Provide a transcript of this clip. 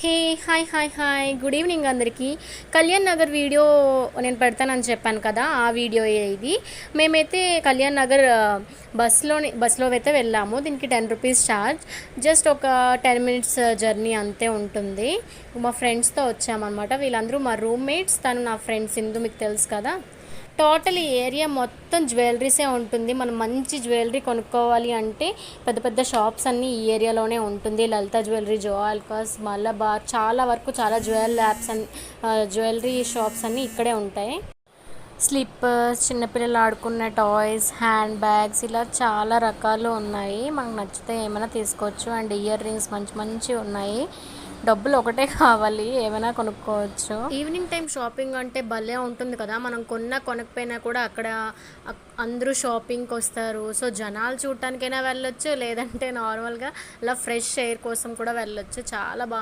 Hey hi good evening అందరికీ. Kalyan Nagar video నేను పెడతానని చెప్పాను కదా, ఆ వీడియో ఇది. మేమైతే కళ్యాణ్ నగర్ బస్సులో అయితే వెళ్ళాము. దీనికి 10 రూపీస్ ఛార్జ్. జస్ట్ ఒక 10 మినిట్స్ జర్నీ అంతే ఉంటుంది. మా ఫ్రెండ్స్తో వచ్చామన్నమాట. వీళ్ళందరూ మా రూమ్మేట్స్, తను నా ఫ్రెండ్ సింధు, మీకు తెలుసు కదా. టోటల్ ఈ ఏరియా మొత్తం జ్యువెలరీసే ఉంటుంది. మనం మంచి జ్యువెలరీ కొనుక్కోవాలి అంటే పెద్ద పెద్ద షాప్స్ అన్నీ ఈ ఏరియాలోనే ఉంటుంది. లలిత జ్యువెలరీ, జోఆల్కాస్, మలబార్, చాలా వరకు చాలా జ్యువెలరీ షాప్స్ అన్నీ ఇక్కడే ఉంటాయి. స్లిప్పర్స్, చిన్నపిల్లలు ఆడుకున్న టాయ్స్, హ్యాండ్ బ్యాగ్స్, ఇలా చాలా రకాలు ఉన్నాయి. మనకు నచ్చితే ఏమైనా తీసుకోవచ్చు. అండ్ ఇయర్ రింగ్స్ మంచి మంచి ఉన్నాయి. డబ్బులు ఒకటే కావాలి, ఏమైనా కొనుక్కోవచ్చు. ఈవినింగ్ టైం షాపింగ్ అంటే భలే ఉంటుంది కదా. మనం కొనకపోయినా కూడా అక్కడ అందరూ షాపింగ్కి వస్తారు. సో జనాలు చూడటానికైనా వెళ్ళొచ్చు, లేదంటే నార్మల్గా అలా ఫ్రెష్ ఎయిర్ కోసం కూడా వెళ్ళొచ్చు. చాలా బాగా